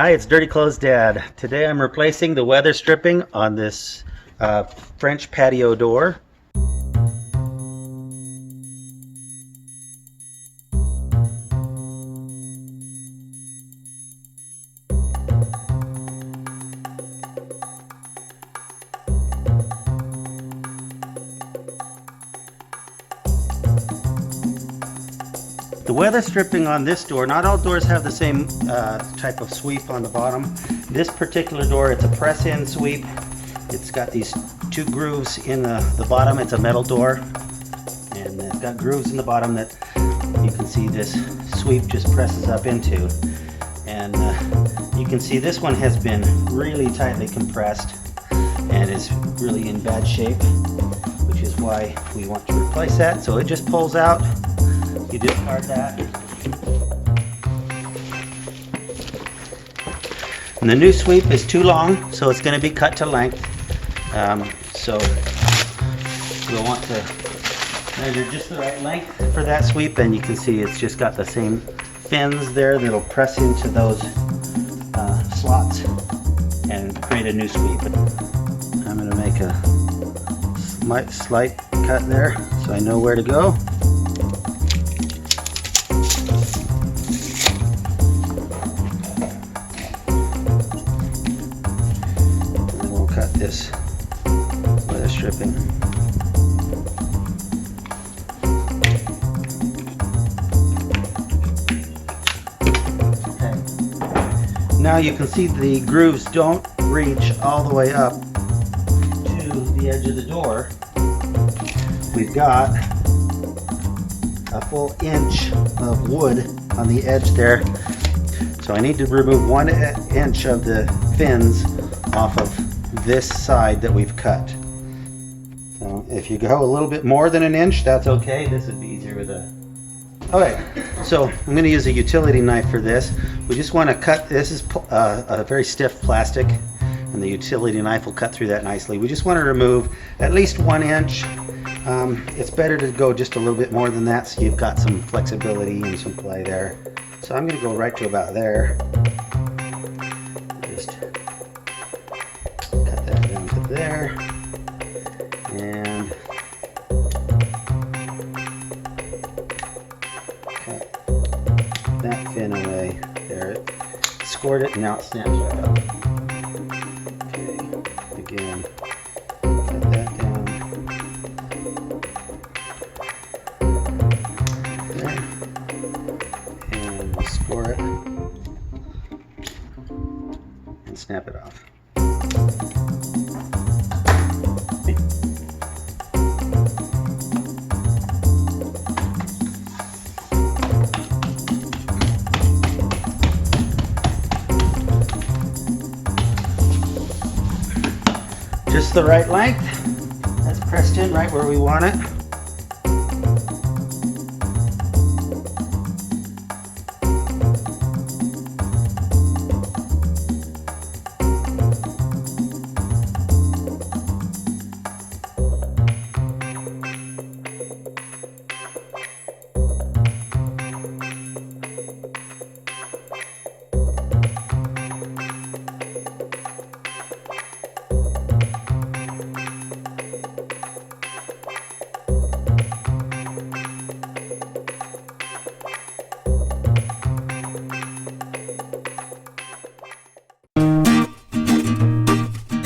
Hi, it's Dirty Clothes Dad. Today I'm replacing the weather stripping on this French patio door. The weather stripping on this door, not all doors have the same type of sweep on the bottom. This particular door, it's a press-in sweep. It's got these two grooves in the bottom. It's a metal door, and it's got grooves in the bottom that you can see this sweep just presses up into. And you can see this one has been really tightly compressed and is really in bad shape, which is why we want to replace that. So it just pulls out. You discard that. And the new sweep is too long, so it's going to be cut to length. So we'll want to measure just the right length for that sweep, and you can see it's just got the same fins there that'll press into those slots and create a new sweep. I'm going to make a slight cut there so I know where to go. This weather stripping. Okay. Now you can see the grooves don't reach all the way up to the edge of the door. We've got a full inch of wood on the edge there, so I need to remove 1 inch of the fins off of this side that we've cut. So if you go a little bit more than 1 inch, that's okay. This would be easier with a... Okay, so I'm going to use a utility knife for this. We just want to cut, this is a very stiff plastic, and the utility knife will cut through that nicely. We just want to remove at least 1 inch. It's better to go just a little bit more than that, so you've got some flexibility and some play there. So I'm going to go right to about there. There, and cut that fin away. There, it scored it, and now it snaps right out. Okay, again, cut that down. There, and score it, and snap it off. Just the right length. That's pressed in right where we want it.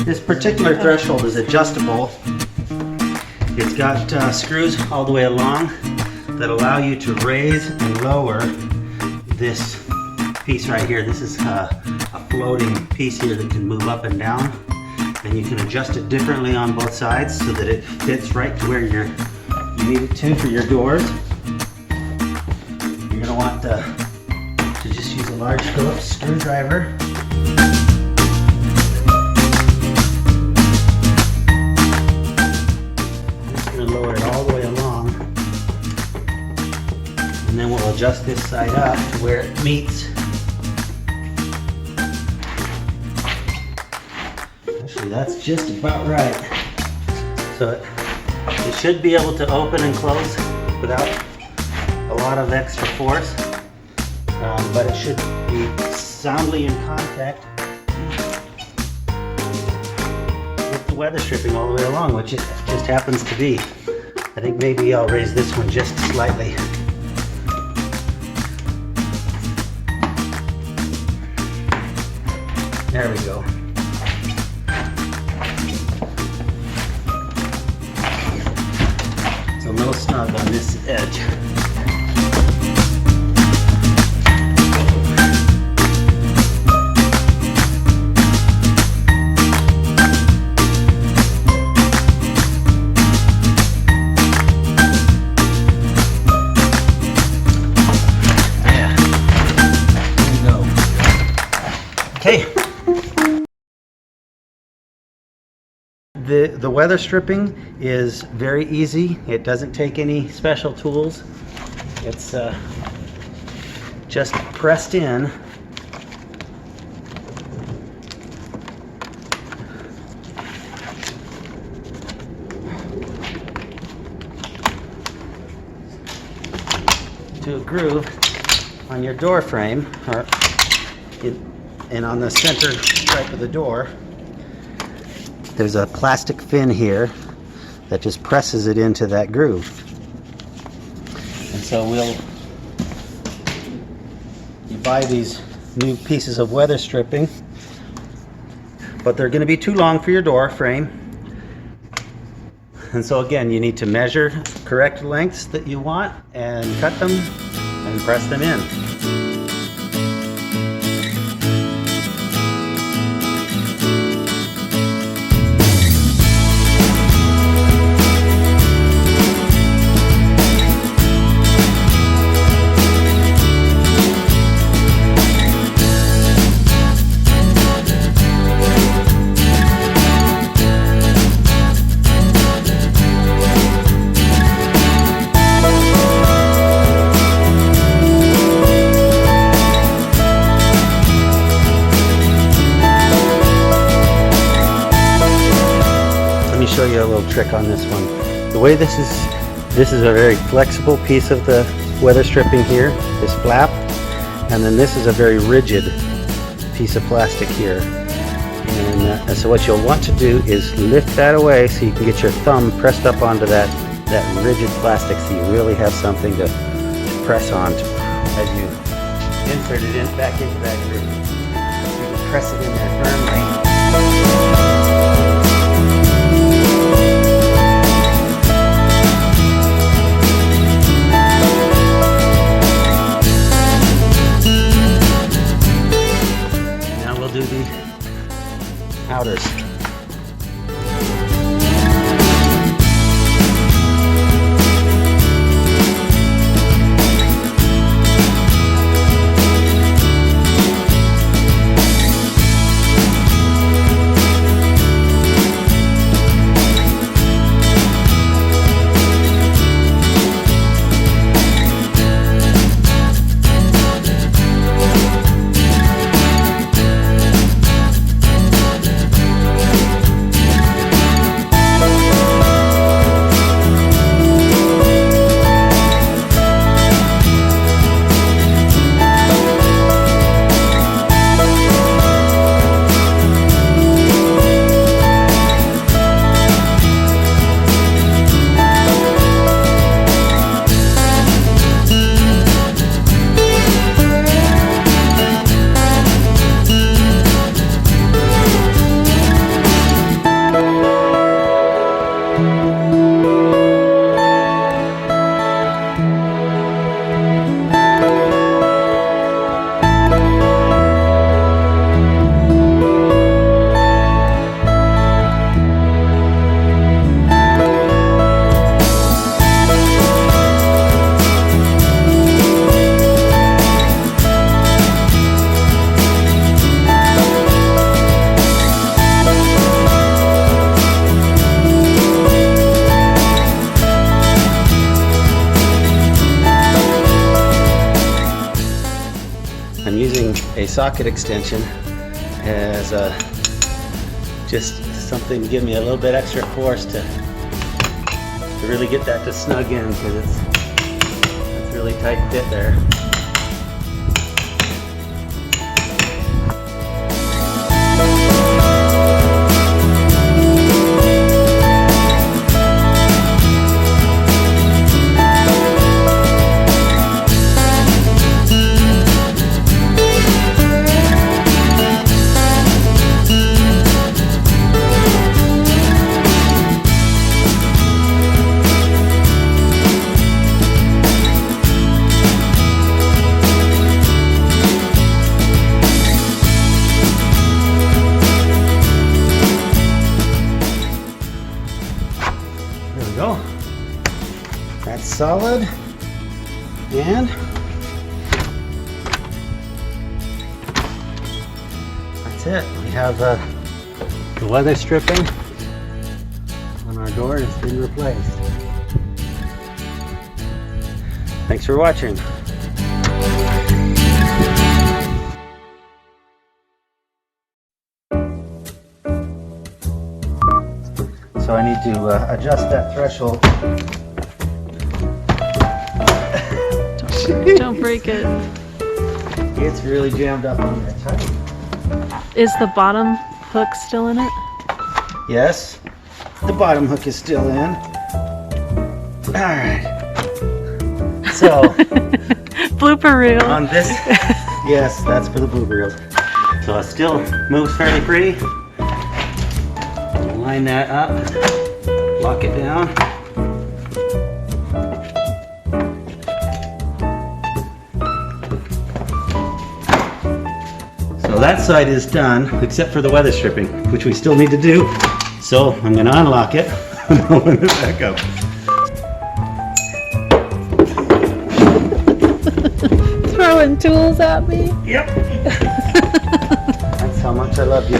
This particular threshold is adjustable. It's got screws all the way along that allow you to raise and lower this piece right here. This is a floating piece here that can move up and down, and you can adjust it differently on both sides so that it fits right to where you need it to for your doors. You're going to want to just use a large Phillips screwdriver. Lower it all the way along, and then we'll adjust this side up to where it meets. Actually, that's just about right. So it should be able to open and close without a lot of extra force. but it should be soundly in contact with the weather stripping all the way along, which it just happens to be. I think maybe I'll raise this one just slightly. There we go. It's a little snug on this edge. Yeah. There we go. Okay. The weather stripping is very easy. It doesn't take any special tools. It's just pressed in. To a groove on your door frame, and on the center stripe of the door. There's a plastic fin here that just presses it into that groove. And so you buy these new pieces of weather stripping, but they're going to be too long for your door frame. And so again, you need to measure correct lengths that you want and cut them and press them in. Show you a little trick on this one. The way this is a very flexible piece of the weather stripping here, this flap, and then this is a very rigid piece of plastic here. And so what you'll want to do is lift that away so you can get your thumb pressed up onto that rigid plastic, so you really have something to press on as you insert it back into that groove. You can press it in there firmly. Do the outers. I'm using a socket extension as just something to give me a little bit extra force to really get that to snug in, because it's a really tight fit there. we go. That's solid. And that's it. We have the weather stripping on our door has been replaced. Thanks for watching. So I need to adjust that threshold. Don't break it. It's really jammed up on there tight. Is the bottom hook still in it? Yes, the bottom hook is still in. Alright. So, blooper reel. on this, yes, that's for the blooper reels. So it still moves fairly pretty. Line that up, lock it down. So that side is done, except for the weather stripping, which we still need to do. So I'm going to unlock it and open it back up. Throwing tools at me. Yep. That's how much I love you.